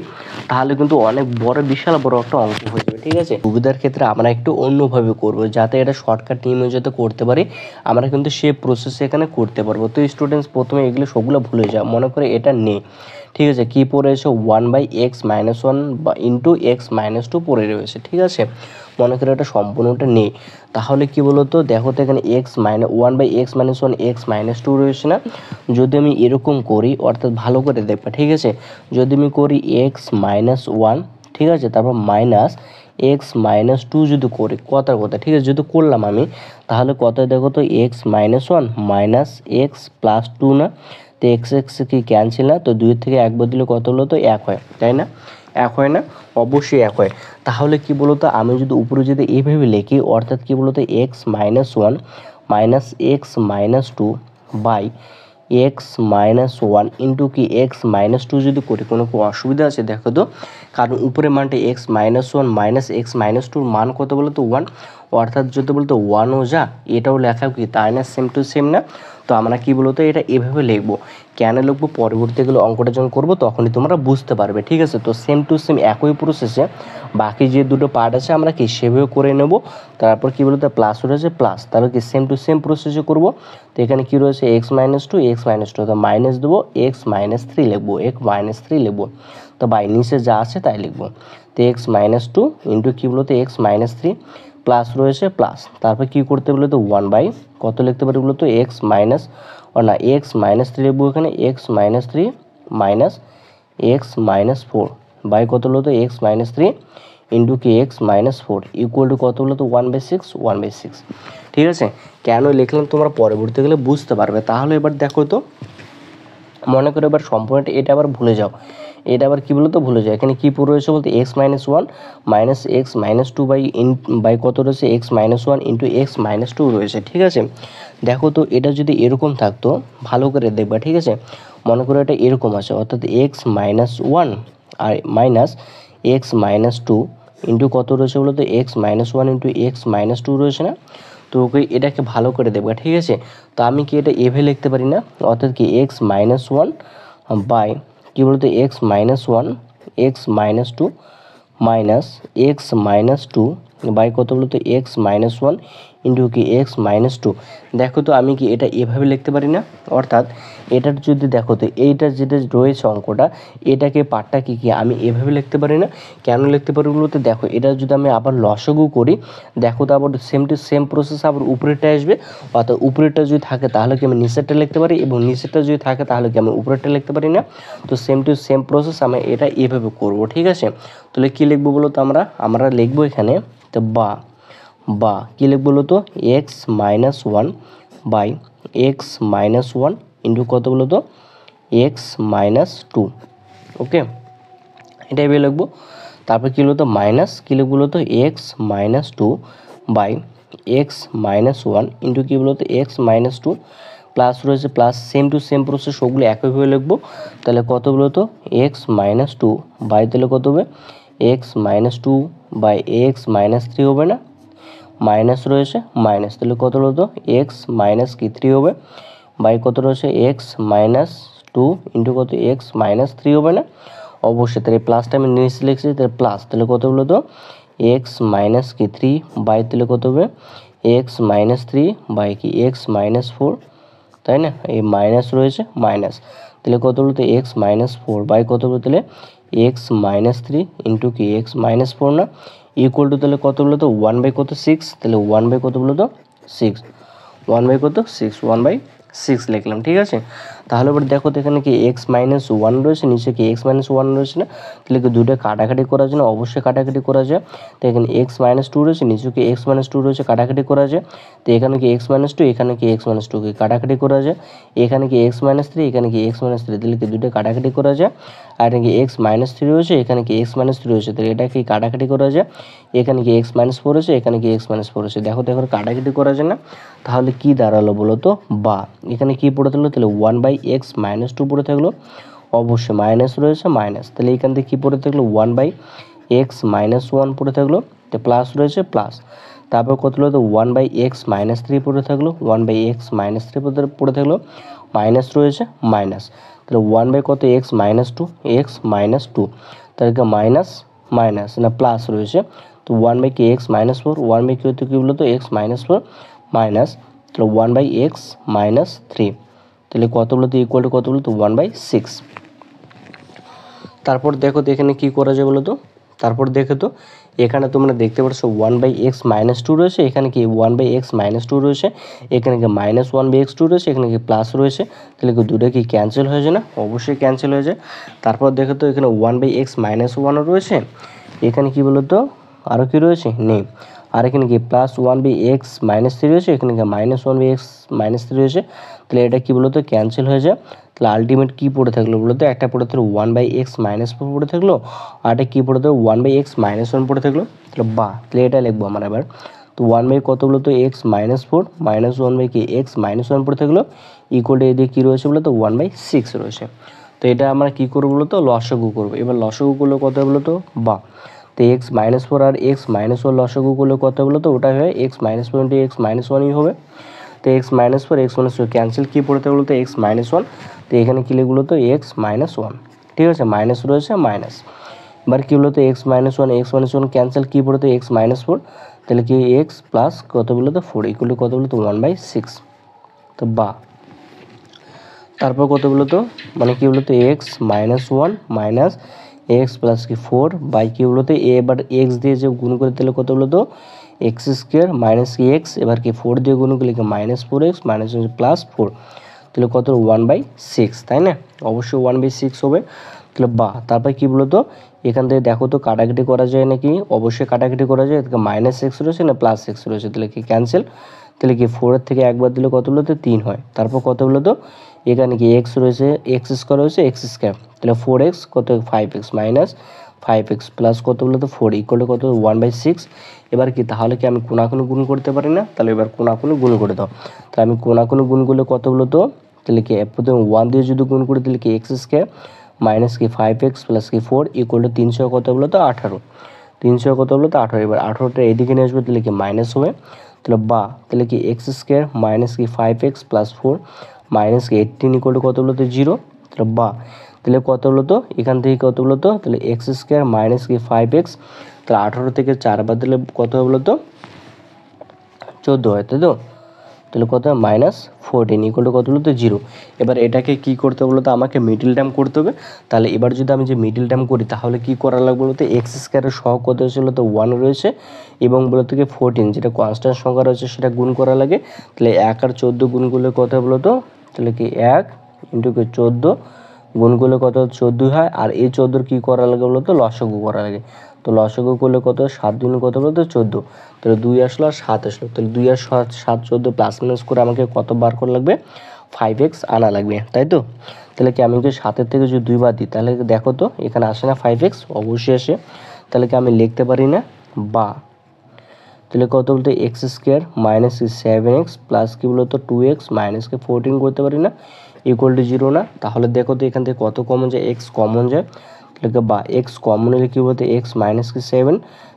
তাহলে কিন্তু অনেক বড় বিশাল বড় একটা অঙ্ক হয়ে যাবে, ঠিক আছে। সুবিধার ক্ষেত্রে আমরা একটু অন্যভাবে করব যাতে এটা শর্টকাট নিয়মে যাতে করতে পারি, আমরা কিন্তু সে প্রসেসে এখানে করতে পারবো। তো স্টুডেন্টস প্রথমে এগুলো সবগুলো ভুলে যাও, মনে করে এটা নেই, ঠিক আছে, কি পড়ে রয়েছে 1/x মাইনাস 1 বা ইন্টু এক্স মাইনাস 2 পড়ে রয়েছে, ঠিক আছে, মনে করে এটা সম্পূর্ণটা নেই, তাহলে কি বলতো দেখো তো এখানে x minus 1/x minus 1 x minus 2 রয়েছে না, যদি আমি এরকম করি অর্থাৎ ভালো করে দেখবা, ঠিক আছে, যদি আমি করি এক্স মাইনাস 1, ঠিক আছে, তারপর মাইনাস এক্স মাইনাস 2 যদি করি কথার কথা, ঠিক আছে, যদি করলাম আমি তাহলে কত দেখো তো x minus 1 minus x plus 2 না, তো এক্স এক্স কি ক্যান্সেল না, তো 2 থেকে 1 বদলে কত হলো তো 1 হয় তাই না, 1 হয় না, অবশ্যই 1 হয়। তাহলে কি বলতো আমি যদি উপরে যদি এইভাবে লিখি অর্থাৎ কি বলতো x minus 1 minus x minus 2 by x minus 1 into কি এক্স মাইনাস 2 যদি করি কোনো অসুবিধা আছে দেখো তো, কারণ উপরে মানটা x minus 1 minus x minus 2 মান কত বলতো 1, অর্থাৎ যদি বলতো 1ও যা এটাও লেখা কি তাই না, সেম টু সেম না, তো আমরা কি বলতো এটা এভাবে লিখবো, কেন লিখবো পরবর্তীগুলো অঙ্কটা যখন করবো তখনই তোমরা বুঝতে পারবে, ঠিক আছে। তো সেম টু সেম একই প্রসেসে বাকি যে দুটো পার্ট আছে আমরা কি সেভাবে করে নেব, তারপর কি বলতো প্লাস রয়েছে প্লাস, তাহলে কি সেম টু সেম প্রসেসে করবো, তো এখানে কি রয়েছে এক্স মাইনাস 2 এক্স মাইনাস 2, তো মাইনাস দেবো এক্স মাইনাস 3 লিখবো, এক্স মাইনাস 3 লিখবো, তো বাই নিচে যা আছে তাই লিখবো, তো এক্স মাইনাস 2 ইন্টু কী বলতো এক্স মাইনাস 3 প্লাস রয়েছে প্লাস, তারপর কি করতে বলে তো 1 বাই কত লিখতে পারি বলতো এক্স মাইনাস না এক্স মাইনাস থ্রি লিখবো এখানে, x minus three minus x minus four by কত হলো তো এক্স মাইনাস থ্রি ইন্টু কি x minus four equal to কত হলো তো 1/6 ঠিক আছে। কেন লিখলাম তোমরা পরবর্তী গেলে বুঝতে পারবে। তাহলে এবার দেখো তো, মনে করো এবার সম্পূর্ণটা এটা আবার ভুলে যাও, এটা আবার কী বলো তো ভুলে যাও। এখানে কী পুরো রয়েছে বলতে x minus one minus x minus two by কত রয়েছে x minus one into x minus two রয়েছে, ঠিক আছে। দেখো তো এটা যদি এরকম থাকতো, ভালো করে দেখবা, ঠিক আছে। মনে করো এটা এরকম আছে, অর্থাৎ এক্স মাইনাস ওয়ান আর minus x minus two into কত রয়েছে বলো তো x minus one into x minus two রয়েছে না। তো ওকে এটাকে ভালো করে দেখবা, ঠিক আছে। তো আমি কি এটা এভাবে লিখতে পারি না, অর্থাৎ কি এক্স মাইনাস ওয়ান বাই কী বলতো x minus one x minus two minus x minus two by কত বলতো এক্স মাইনাস ওয়ান ইন্টু কি এক্স মাইনাস টু। দেখো তো আমি কি এটা এভাবে লিখতে পারি না, অর্থাৎ এটার যদি দেখো তো এইটার যেটা রয়েছে অঙ্কটা, এটাকে পার্টটা কি আমি এভাবে লিখতে পারি না। কেন লিখতে পারি বলতে দেখো, এটা যদি আমি আবার লসাগু করি, দেখো তো আবার সেম টু সেম প্রসেস আবার উপরেরটা আসবে, অর্থাৎ উপরেরটা যদি থাকে তাহলে কি আমি নিচেরটা লিখতে পারি, এবং নিচেরটা যদি থাকে তাহলে কি আমি উপরেরটা লিখতে পারি না। তো সেম টু সেম প্রসেস আমি এটা এভাবে করব, ঠিক আছে। তাহলে কী লিখবো বলো তো, আমরা লিখবো এখানে তো বা কী লিখবো বলো তো x minus one by x minus one into কত বলো তো এক্স মাইনাস টু, ওকে, এটাই ভেবে লিখবো। তারপর কী বলো তো মাইনাস কী লিখবো বলো তো x minus two by x minus one into কী বলো তো এক্স মাইনাস টু প্লাস রয়েছে plus same to same process ওগুলো একইভাবে লিখবো। তাহলে কত বলো তো এক্স মাইনাস টু বাই তাহলে কত হবে x minus two by x minus three হবে না, মাইনাস রয়েছে মাইনাস, তাহলে কত হলো তো এক্স মাইনাস কি থ্রি হবে বাই কত রয়েছে এক্স মাইনাস টু ইন্টু কত এক্স মাইনাস থ্রি হবে না, অবশ্যই। তাহলে প্লাসটা আমি নিচে লিখছি, তাহলে প্লাস, তাহলে কত হলো তো এক্স মাইনাস কি থ্রি বাই তাহলে কত হবে এক্স মাইনাস থ্রি বাই কি এক্স মাইনাস ফোর, তাই না, এই মাইনাস রয়েছে মাইনাস, তাহলে কত হলো তো এক্স মাইনাস ফোর বাই কত হলো তাহলে এক্স মাইনাস থ্রি ইন্টু কি এক্স মাইনাস ফোর না, ইকুয়াল টু তাহলে কত বলো তো ওয়ান বাই কত সিক্স, তাহলে ওয়ান বাই কত বলো তো সিক্স, ওয়ান বাই কত সিক্স, ওয়ান বাই সিক্স লিখলাম, ঠিক আছে। তাহলে এবার দেখো তো এখানে কি এক্স মাইনাস ওয়ান রয়েছে, নিচে কি এক্স মাইনাস ওয়ান রয়েছে না, তাহলে কি দুটো কাটাকাটি করা যায় না, অবশ্যই কাটাকাটি করা যায়। তো এখানে এক্স মাইনাস টু রয়েছে, নিচে কি এক্স মাইনাস টু রয়েছে, কাটাকাটি করা যায়। তো এখানে কি এক্স মাইনাস টু, এখানে কি এক্স মাইনাস টু, কি কাটাকাটি করা যায়। এখানে কি এক্স মাইনাস থ্রি, এখানে কি এক্স মাইনাস থ্রি, তাহলে কি দুটো কাটাকাটি করা যায়। আর এখানে কি এক্স মাইনাস থ্রি রয়েছে, এখানে কি এক্স মাইনাস থ্রি রয়েছে, তাহলে এটা কি কাটাকাটি করা যায়। এখানে কি এক্স মাইনাস ফোর রয়েছে, এখানে কি এক্স মাইনাস ফোর রয়েছে, দেখো তো এখন কাটাকাটি করা যায় না। তাহলে কি দাঁড়ালো বলো তো, বা এখানে কি পড়ে থাকলো, তাহলে one by x minus two পড়ে থাকলো, অবশ্যই মাইনাস রয়েছে মাইনাস, তাহলে এখান থেকে কী পড়ে থাকলো one by x minus one পড়ে থাকলো, তো প্লাস রয়েছে প্লাস, তারপর কত হলো তো one by x minus three পড়ে থাকলো, one by x minus three পড়ে থাকলো, মাইনাস রয়েছে মাইনাস, তাহলে ওয়ান বাই কত এক্স মাইনাস টু, তাহলে মাইনাস মাইনাস না প্লাস রয়েছে, তো ওয়ান বাই কি x minus four, one by কি হতো কী বলতো এক্স মাইনাস ফোর মাইনাস, তাহলে one by x minus three, তাহলে কত বলতো ইকুয়াল টু কত বলতো ওয়ান বাই সিক্স। তারপর দেখো তো এখানে কী করা যায় বলো তো, তারপর দেখো তো এখানে তোমরা দেখতে পাচ্ছ one by x minus two রয়েছে, এখানে কি one by x minus two রয়েছে, এখানে কি minus one by x two রয়েছে, এখানে কি প্লাস রয়েছে, তাহলে কি দুটো কি ক্যান্সেল হয়ে যায় না, অবশ্যই ক্যান্সেল হয়ে যায়। তারপর দেখো তো এখানে ওয়ান বাই এক্স মাইনাস ওয়ানও রয়েছে, এখানে কি বলো তো আরও কি রয়েছে নেই, আর এখানে কি plus one by x minus three রয়েছে, এখানে কি minus one by x minus three রয়েছে, তাহলে এটা কি বলো তো ক্যান্সেল হয়ে যায়। তাহলে আলটিমেট কী পড়ে থাকলো বলো তো, একটা পড়ে থাকলো one by x minus four পড়ে থাকলো, আর একটা কী পড়ে থাকলো one by x minus one পড়ে থাকলো, তাহলে বা তাহলে এটা লিখবো আমরা এবার। তো ওয়ান বাই কত বলো তো x minus four minus one by কি এক্স মাইনাস ওয়ান পড়ে থাকলো, ইকুয়াল টু এদিকে কী রয়েছে বলো তো ওয়ান বাই সিক্স রয়েছে। তো এটা আমরা কী করবো বলো তো লসাগু করবো। এবার লসাগু করলে কত বলো তো বা, তো এক্স মাইনাস ফোর আর এক্স মাইনাস ওয়ান লসাগু করলে কত বলো তো ওটাই হয় x minus four into x minus ওয়ানই হবে। তো x minus four x minus four cancel, কী পড়তে বলো তো এক্স মাইনাস ওয়ান, তো এখানে কী লিখবো তো এক্স মাইনাস ওয়ান, ঠিক আছে, মাইনাস রয়েছে মাইনাস। এবার কী বলো তো এক্স মাইনাস ওয়ান ক্যান্সেল, কী পড়তো এক্স মাইনাস ফোর, তাহলে কি এক্স প্লাস কত বলো তো ফোর ইকুয়াল টু কত বলো তো ওয়ান বাই সিক্স। তো বা তারপর কত বলো তো মানে কী বলো তো x minus one minus x plus কি ফোর বাই কী বলো তো এবার এক্স দিয়ে যে গুণ করে দিলে কত বলো তো এক্স স্কোয়ার মাইনাস কি এক্স, এবার কি ফোর দিয়ে গুণ করলে কি minus four x minus plus four. তো তাহলে কত 1/6, তাই না? অবশ্যই 1/6 হবে। তাহলে বা তারপর কী বলো তো, এখান থেকে দেখো তো কাটাকাটি করা যায় নাকি, অবশ্যই কাটাকাটি করা যায়। -x রয়েছে না +x রয়েছে, তাহলে কি ক্যান্সেল। তাহলে কি 4 থেকে একবার দিলে কত বলো তো 3 হয়। তারপর কত বলো তো এখানে কি x রয়েছে, x² রয়েছে, x², তাহলে 4x কত 5x মাইনাস 5x প্লাস কত বলো তো 4 ইকুয়াল টু কত 1/6। এবার কি তাহলে কি আমি কোনাকুনি গুণ করতে পারি না? তাহলে এবার কোনাকুনি গুণ করে দাও। তাহলে আমি কোনাকুনি গুণ করলে কত বলো তো, তাহলে কি প্রথমে 1 দিয়ে যদি গুণ করি তাহলে কি x² মাইনাস কি 5x প্লাস কি 4 ইকুয়াল টু 300 কত বলো তো 18, 300 কত বলো তো 18। এবার 18টা এইদিকে নিয়ে আসবে, তাহলে কি মাইনাস হবে। তাহলে বা তাহলে কি x² মাইনাস কি 5x প্লাস 4 মাইনাস কি 18 ইকুয়াল টু কত বলো তো 0। তাহলে বা তাহলে কত বলো তো এখান থেকে কত বলো তো, তাহলে x² মাইনাস কি 5x, তাহলে 18 থেকে 4 বাদ দিলে কত হবে বলো তো 14 হয়, তাই তো? তাহলে কত -14 ইকুয়াল টু কত বলো তো 0। এবার এটাকে কি করতে বলো তো, আমাকে মিডল টার্ম করতে হবে। তাহলে এবার যদি আমি যে মিডল টার্ম করি তাহলে কি করা লাগবে বলো তো, x² সহগ কত ছিল তো 1 রয়েছে এবং বলো তো কি 14 যেটা কনস্ট্যান্ট সংখ্যা রয়েছে সেটা গুণ করা লাগে। তাহলে 1 আর 14 গুণ করলে কত বলো তো, তাহলে কি 1 ইন্টু কি 14 গুণ করলে কত 14 হয়। আর এই 14 কী করা লাগে বলো তো, লসাগু করা লাগে। তো লসাগু করলে কত 7 দুগুণ কত বলো তো 14, তাহলে 2 আসলো আর 7 আসলো। তাহলে 2 আর 7 14 প্লাস মাইনাস করে আমাকে কত বার করা লাগবে 5x আনা লাগবে, তাই তো? তাহলে কি আমি কি 7-এর থেকে যদি 2 বাদ দিই তাহলে দেখো তো এখানে আসে না 5x, অবশ্যই আসে। তাহলে কি আমি লিখতে পারি না বা তাহলে কত বলতে x² মাইনাস 7x প্লাস কি বলতো 2x মাইনাস কি 14 করতে পারি না, ইকুয়াল টু 0 না? তাহলে দেখো তো এখান থেকে কত কমন যায়, x কমন যায়। তাহলে বা x কমন হলে কী বলতো x মাইনাস কি 7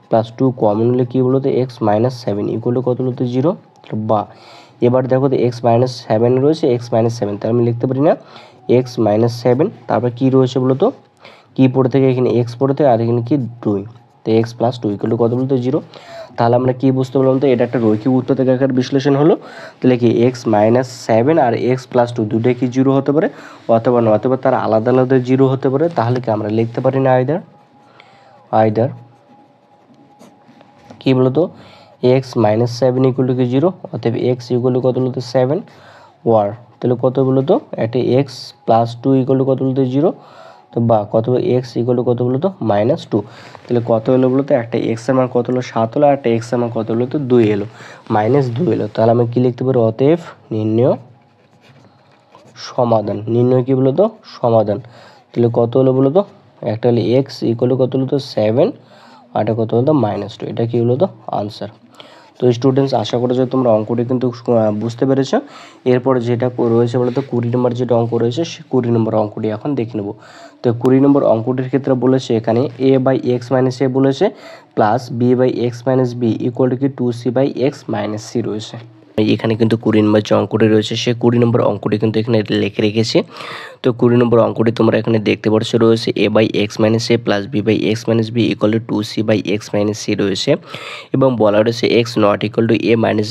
প্লাস 2 কমন হলে কী বলতো x মাইনাস 7 ইকুয়াল টু কত বলতো 0। বা এবার দেখো তো x মাইনাস 7 রয়েছে, x মাইনাস 7 তাহলে আমি লিখতে পারি না x মাইনাস 7, তারপর কী রয়েছে বলতো, কী পড়ে থেকে এখানে x পড়ে থেকে আর এখানে কি 2, তো x প্লাস 2 ইকুয়াল টু কত বলতো 0। তাহলে আমরা কী বুঝতে পারলাম তো, এটা একটা রৈখিক উৎপাদক আকার বিশ্লেষণ হলো। তাহলে কি x মাইনাস 7 আর x প্লাস 2 দুটোই কি 0 হতে পারে অথবা না, অথবা তারা আলাদা আলাদা 0 হতে পারে। তাহলে কি আমরা লিখতে পারি না আইদার কী বলতো x মাইনাস 7 ইকুয়াল টু কি 0, অতএব x ইকুয়াল টু কত বলতো 7 ওয়ার। তাহলে কত বলতো একটা x প্লাস 2 ইকুয়াল টু কত বলতো 0, তো বা কত x ইকুয়াল টু কত বলতো -2। তাহলে কত হলো বলতো, একটা x এর মান কত হলো 7 হলো, আর একটা x এর মান কত হলো তো 2 এলো, -2 এলো। তাহলে আমি কি লিখতে পারি, অতএব নির্ণয় সমাধান। নির্ণয় কি বলতো সমাধান। তাহলে কত হলো বলতো, একটা হলো x ইকুয়াল টু কত হলো তো 7 আর একটা কত হলো তো -2, এটা কি হলো তো আনসার। তো স্টুডেন্টস আশা করি যে তোমরা অঙ্কটি কিন্তু বুঝতে পেরেছো। এরপরে যেটা রয়েছে বলতো 20 নম্বর যেটা অঙ্ক রয়েছে সে 20 নম্বর অঙ্কটি এখন দেখে নেব। তো 20 নম্বর অঙ্কটির ক্ষেত্রে বলেছে এখানে a/x - a বলেছে plus b/x - b equal to কি 2c/x - c রয়েছে। এখানে কিন্তু 20 নম্বর যে অঙ্কটি রয়েছে সে 20 নম্বর অঙ্কটি কিন্তু এখানে লিখে রেখেছি। তো 20 নম্বর অঙ্কটি তোমরা এখানে দেখতে পাচ্ছ রয়েছে a/x - a plus b/x - b equal to 2c/x - c রয়েছে এবং বলা রয়েছে x not equal two a minus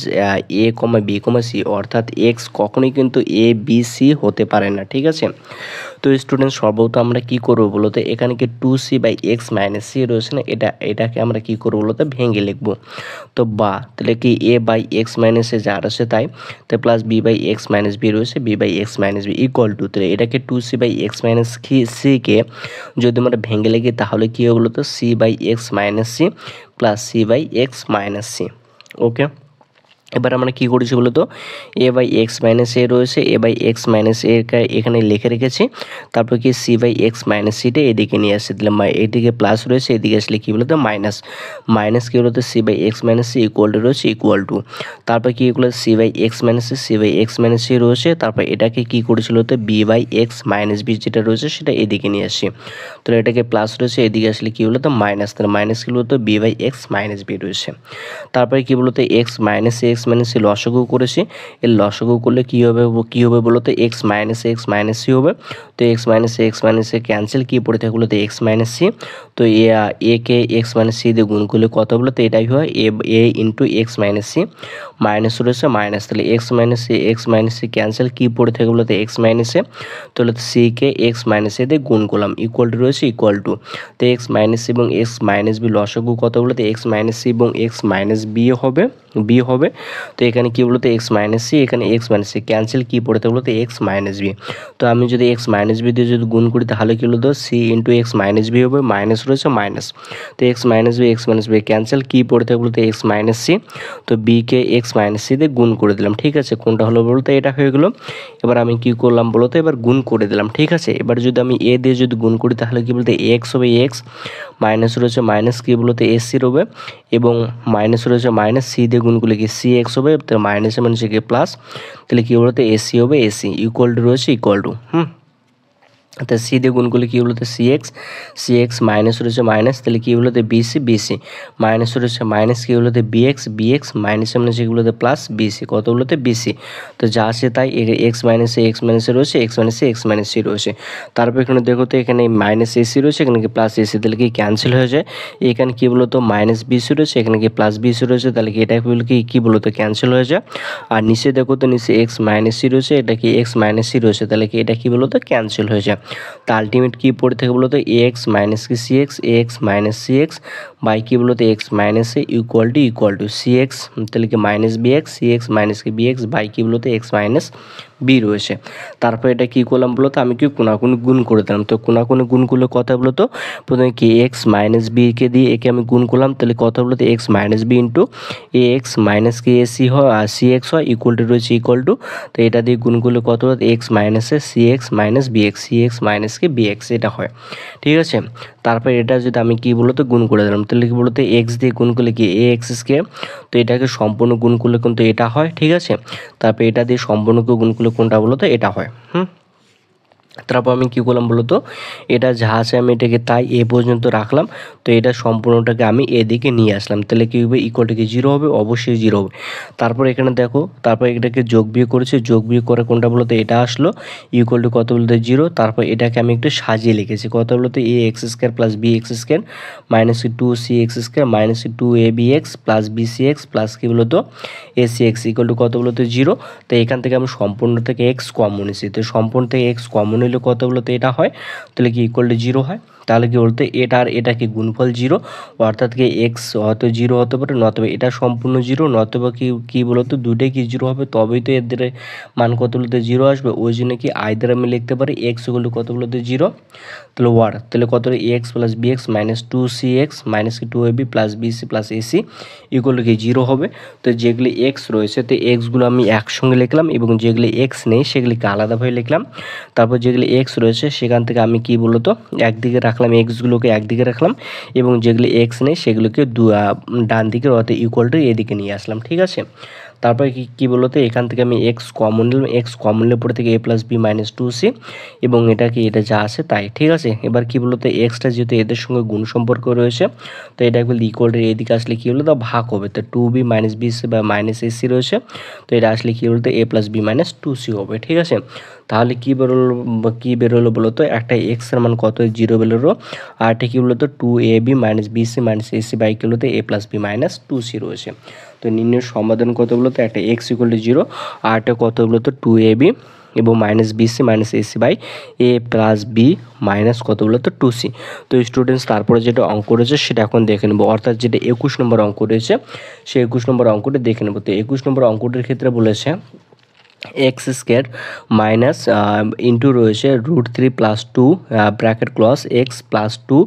a comma b comma c, অর্থাৎ x কখনোই কিন্তু a b c হতে পারে না, ঠিক আছে? তো স্টুডেন্ট সর্বপ্রথম আমরা কি করব বলতে, এখানে কি 2c/x - c রয়েছে না, এটাকে আমরা কি করব বলতে ভেঙে লিখব। তো বা তাহলে কি a/x - a যা আছে তাই, তো প্লাস b/x - b রয়েছে b/x - b ইকুয়াল টু, তাহলে এটাকে 2c/x - c কে যদি আমরা ভেঙে লিখি তাহলে কি হবে বলতো c/x - c plus c/x - c। ওকে, এবার আমরা কী করেছি বলতো a/x - a রয়েছে, a/x - a এখানে লিখে রেখেছি, তারপর কি c/x - cটা এদিকে নিয়ে আসছে, তাহলে এদিকে প্লাস রয়েছে, এদিকে আসলে কী বলতো মাইনাস কী বলতো c/x - c ইকুয়াল টু রয়েছে ইকুয়াল টু, তারপর কি এগুলো c/x - c/x - c রয়েছে, তারপর এটাকে কী করেছিল তো b/x - b যেটা রয়েছে সেটা এদিকে নিয়ে আসছি, তাহলে এটাকে প্লাস রয়েছে, এদিকে আসলে কী বলতো মাইনাস, তাহলে মাইনাস কী বলতো b/x - b রয়েছে। তারপরে কী বলতো x - a লসাগু করেছি, এর লসাগু করলে কী হবে বলতো x - c হবে। তো x - a ক্যান্সেল, কী পড়ে থাকে বলতো x - c, তো a কে x - c দিয়ে গুণ করলে কত বলতো এটাই হয় a into x - c, minus রয়েছে মাইনাস, তাহলে x - c ক্যান্সেল, কী পড়ে থাকে বলতো x - a, তাহলে c কে x - a দিয়ে গুণ করলাম ইকুয়াল টু রয়েছে ইকুয়াল টু, তো x - c এবং x - b লসাগু কত বলতো x - c এবং x - b হবে, তো এখানে কী বলতো এক্স মাইনাস সি, এখানে এক্স মাইনাস সি ক্যান্সেল, কী পড়ে থাকে বলতো এক্স মাইনাস বি। তো আমি যদি এক্স মাইনাস বি দিয়ে যদি গুণ করি তাহলে কী বলতো c into x minus b হবে, মাইনাস রয়েছে মাইনাস, তো এক্স মাইনাস বি ক্যান্সেল, কী পড়ে থাকে বলতো এক্স মাইনাস সি, তো বিকে এক্স মাইনাস সি দিয়ে গুণ করে দিলাম। ঠিক আছে, কোনটা হলো বলতো এটা হয়ে গেলো। এবার আমি কি করলাম বলতো এবার গুণ করে দিলাম। ঠিক আছে, এবার যদি আমি এ দিয়ে যদি গুণ করি তাহলে কি বলতো এক্স হবে এক্স, মাইনাস রয়েছে মাইনাস কি বলতো এসি হবে, এবং মাইনাস রয়েছে মাইনাস সি দিয়ে গুণ করলে কি সি এক্স হবে, তো মাইনাসে মানে কি প্লাস, তাহলে কী বলতো এসি হবে এসি, ইকুয়াল টু রয়েছে ইকুয়াল টু তো সি দিয়ে গুণ করলে কী বলতো সি এক্স মাইনাস রয়েছে মাইনাস, তাহলে কী বলতো বিসি মাইনাস রয়েছে মাইনাস কী বলতো বিএক্স মাইনাসে মানে সেগুলোতে প্লাস বিসি, কত বলতে বিসি। তো যা আছে তাই এক্স মাইনাসে রয়েছে, এক্স মাইনাস সি রয়েছে। তারপর এখানে দেখো তো এখানে মাইনাস এসি রয়েছে, এখানে কি প্লাস এসি, তাহলে কি ক্যান্সেল হয়ে যায়। এখানে কী বলতো মাইনাস বিসি রয়েছে, এখানে কি প্লাস বিসি রয়েছে, তাহলে কি এটা কী বলতো ক্যান্সেল হয়ে যায়। আর নিচে দেখো তো নিচে এক্স মাইনাস সি রয়েছে, এটা কি এক্স মাইনাস সি রয়েছে, তাহলে কি এটা কী বলতো ক্যান্সেল হয়ে যায়। তো আলটিমেট কী পড়ে থাকে বলতো এক্স মাইনাস কি সি এক্স বাই কী বলতো x minus a equal to c x, তাহলে কি minus B x, C x minus কি বি এক্স বাই কী বলতো এক্স মাইনাস বি রয়েছে। তারপর এটা কী করলাম বলতো আমি কি কোনাকুনি গুণ করে দিলাম। তো কোনাকুনি গুণ করলে কত বলতো প্রথমে কি এক্স মাইনাস বিকে দিয়ে একে আমি গুণ করলাম, তাহলে কত বলতো x minus B into A x minus কি এসি হয় আর সি এক্স হয়, ইকুয়াল টু রয়েছে ইকুয়াল টু, তো এটা দিয়ে গুণ করলে কত বলতো এক্স মাইনাসে C x minus B x, C x minus কি বি এক্স এটা হয়। ঠিক আছে, তারপর এটা যদি আমি কী বলতো গুণ করে দিলাম, তাহলে কি বলতো এক্স দিয়ে গুণ করলে কি এ এক্স স্কোয়ার, তো এটাকে সম্পূর্ণ গুণ করলে কিন্তু এটা হয়। ঠিক আছে, তারপর এটা দিয়ে সম্পূর্ণকে গুণ করলে কোনটা বলতো এটা হয়। তারপর আমি কী করলাম বলতো এটা যা আছে আমি এটাকে তাই এ পর্যন্ত রাখলাম, তো এটা সম্পূর্ণটাকে আমি এদিকে নিয়ে আসলাম, তাহলে কী হবে ইকুয়ালটা কি জিরো হবে, অবশ্যই জিরো হবে। তারপর এখানে দেখো তারপর এটাকে যোগ বিয়োগ করেছে, যোগ বিয়োগ করে কোনটা বলতো এটা আসলো ইকুয়াল টু কত বলতো জিরো। তারপর এটাকে আমি একটু সাজিয়ে লিখেছি, কত বলতো a x square plus b x square minus two c x square minus two a b x plus b c x plus কী বলতো a c x equal to কত বলতো জিরো। তো এখান থেকে আমি সম্পূর্ণ থেকে এক্স কমন নিয়েছি, তো সম্পূর্ণ থেকে এক্স কমন নিলে কত বলতো এটা হয়, তাহলে কি ইকুয়াল টু জিরো হয়। তাহলে কি বলতে এটা আর এটা কি গুণফল জিরো, অর্থাৎ কি এক্স হয়তো জিরো হতে পারে, নতবা এটা সম্পূর্ণ জিরো, নতবা কি বলতো দুটোই কি জিরো হবে, তবেই তো এদের মান কত বলতে জিরো আসবে। ওই জন্য কি আইদার আমি লিখতে পারি এক্স ইকুয়াল টু কত বলতে জিরো, তাহলে তাহলে কত x plus b x minus two c x minus কি two a b plus b c plus AC equal to কি জিরো হবে। তো যেগুলি এক্স রয়েছে তো এক্সগুলো আমি একসঙ্গে লিখলাম, এবং যেগুলি এক্স নেই সেগুলিকে আলাদাভাবে লিখলাম। তারপর যেগুলি এক্স রয়েছে সেখান থেকে আমি কি বলতো একদিকে রাখলাম, এক্সগুলোকে একদিকে রাখলাম, এবং যেগুলি এক্স নেই সেগুলোকে ডান দিকে অর্থাৎ ইকুয়াল টু এদিকে নিয়ে আসলাম। ঠিক আছে, তারপরে কী বলতো এখান থেকে আমি এক্স কমন নিলাম, এক্স কমন নিলে পরে থেকে a plus b minus two c, এবং এটা যা আসে তাই। ঠিক আছে, এবার কী বলতো এক্সটা যেহেতু এদের সঙ্গে গুণ সম্পর্ক রয়েছে, তো এটা বলতে ইকুয়াল টু এদিকে আসলে কী বলতো ভাগ হবে, তো two b minus b c বা মাইনাস এসি রয়েছে, তো এটা আসলে কী বলতো a plus b minus two c হবে। ঠিক আছে, তাহলে কী বেরোলো বলতো একটা এক্সের মান কত জিরো বেরোলো, আর এটা কী বলতো two a b minus b c minus AC by কী বলতো a plus b minus two c রয়েছে। তো নির্ণয় সমাধান কত বলতো একটা এক্স ইকুয়াল টু জিরো, আর একটা কত বলতো টু এ বি এবং minus b c minus AC by a plus b minus কত বলতো টু সি। তো স্টুডেন্টস তারপরে যেটা অঙ্ক রয়েছে সেটা এখন দেখে নেবো, অর্থাৎ যেটা 21 নম্বর অঙ্ক রয়েছে সেই 21 নম্বর অঙ্কটা দেখে নেবো। তো 21 নম্বর অঙ্কটির ক্ষেত্রে বলেছে এক্স স্কোয়ার মাইনাস ইন্টু রয়েছে root three plus two bracket close x plus two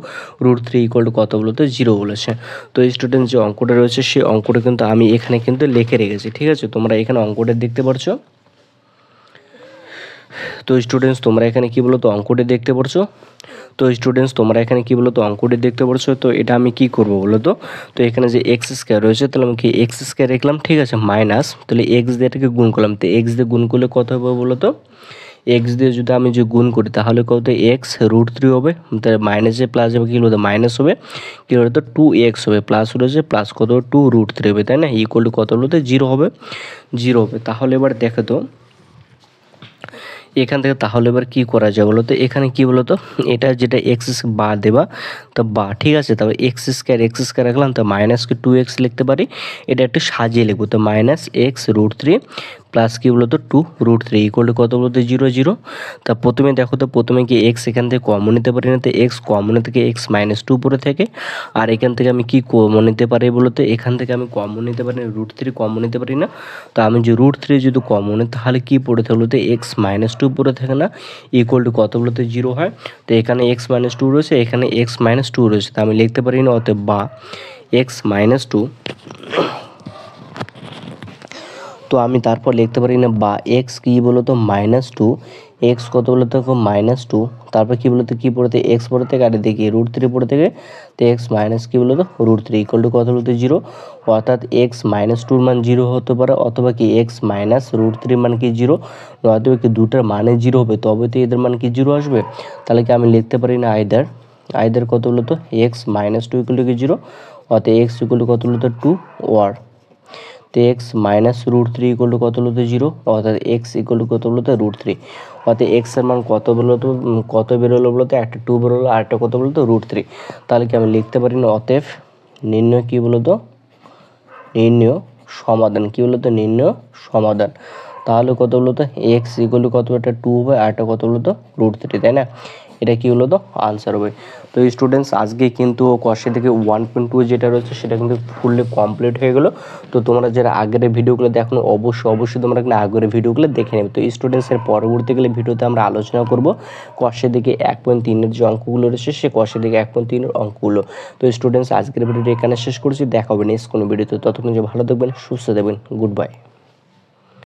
root three equal to কত বলতো জিরো বলেছে। তো স্টুডেন্ট যে অঙ্কটা রয়েছে সেই অঙ্কটা কিন্তু আমি এখানে কিন্তু লিখে রেখেছি। ঠিক আছে, তোমরা এখানে অঙ্কটা দেখতে পারছো। তো স্টুডেন্টস তোমরা এখানে কী বলো তো অঙ্কটি দেখতে পারছো। তো স্টুডেন্টস তোমরা এখানে কী বলো তো অঙ্কটি দেখতে পারছো। তো এটা আমি কি করব বলো তো, তো এখানে যে এক্স স্কোয়ার রয়েছে তাহলে আমি কি এক্স স্কোয়ার রাখলাম। ঠিক আছে, মাইনাস তাহলে এক্স দিয়ে এটাকে গুণ করলাম, তো এক্স দিয়ে গুণ করলে কত হবে বলো তো, এক্স দিয়ে যদি আমি যে গুণ করি তাহলে কত এক্স রুট থ্রি হবে, তাহলে মাইনাসে প্লাস যাবে কী বলতো মাইনাস হবে, কী বলতো টু এক্স হবে, প্লাস রয়েছে প্লাস কত টু রুট থ্রি হবে, তাই না, ইকুয়াল টু কত বলতো জিরো হবে। তাহলে এবার দেখো তো এখান থেকে তাহলে এবার কী করা যায় বলো তো, এখানে কী বলো তো এটা যেটা এক্স বা দেবা তো বা, ঠিক আছে, তারপর এক্স স্কোয়ার রাখলাম, তো মাইনাসকে টু এক্স লিখতে পারি, এটা একটু সাজিয়ে লিখবো, তো minus x root three plus কি বলতো 2√3 ইকুয়াল টু কত বলতো 0 0। তা প্রথমে দেখো তো, প্রথমে কি এক্স এখান থেকে কমন নিতে পারি না, তো এক্স কমন থেকে x-2 পরে থাকে। আর এখান থেকে আমি কি কমন নিতে পারি বলতে, এখান থেকে আমি কমন নিতে পারি না, √3 কমন নিতে পারি না। তো আমি যে √3 যদি কমন নিই তাহলে কি পড়ে থাকে বলতে x-2 পড়ে থাকে না, ইকুয়াল টু কত বলতে 0 হয়। তো এখানে x-2 রয়েছে, এখানে x-2 রয়েছে, তো আমি লিখতে পারি না অতএব বা x-2। তো আমি তারপর লিখতে পারি না বা এক্স কী বলতো -2, এক্স কত বলতো -2, তারপর কী বলতো কী পড়ে থেকে এক্স পড়ে থেকে, আর দেখি √3 পড়ে থেকে, তো এক্স মাইনাস কী বলতো √3 ইকুয়াল টু কত বলতো 0। অর্থাৎ x-2 মান 0 হতে পারে, অথবা কি x-√3 মান কি 0, অথবা কি দুটার মানে 0 হবে, তবে তো এদের মান কি 0 আসবে। তাহলে কি আমি লিখতে পারি না আইদার কত বলতো x-2 ইকুয়াল টু কি 0, অর্থাৎ x ইকুয়াল টু কত বলতো 2, ওয়ার তো x-√3 ইকুয়াল টু কত বলতো 0, অর্থাৎ x ইকুয়াল টু কত বলতো √3। অর্থাৎ x এর মান কত বলতো, কত বেরোলো বলতো, একটা 2 বেরোলো, আর একটা কত বলতো √3। তাহলে কি আমি লিখতে পারি না অতএব নির্ণয় কি বলতো, নির্ণয় সমাধান, কি বলতো নির্ণয় সমাধান। তাহলে কত বলতো x ইকুয়াল টু কত, একটা 2 হবে, আর একটা কত বলতো √3, তাই না। এটা কি হলো তো আনসার হবে। তো স্টুডেন্টস আজকে কিন্তু কষে থেকে 1.2 যেটা রয়েছে সেটা কিন্তু ফুললি কমপ্লিট হয়ে গেলো। তো তোমরা যারা আগের ভিডিওগুলো দেখো অবশ্যই তোমরা কিন্তু আগের ভিডিওগুলো দেখে নেবে। তো স্টুডেন্টসের পরবর্তীকালে ভিডিওতে আমরা আলোচনা করব কষে থেকে 1.3-এর যে অঙ্কগুলো রয়েছে সে কষে থেকে 1.3-এর অঙ্কগুলো। তো স্টুডেন্টস আজকের ভিডিওটি এখানে শেষ করছি, দেখা হবে নেক্সট কোনো ভিডিওতে। ততক্ষণ যে ভালো থাকবেন, সুস্থ থাকবেন, গুড বাই।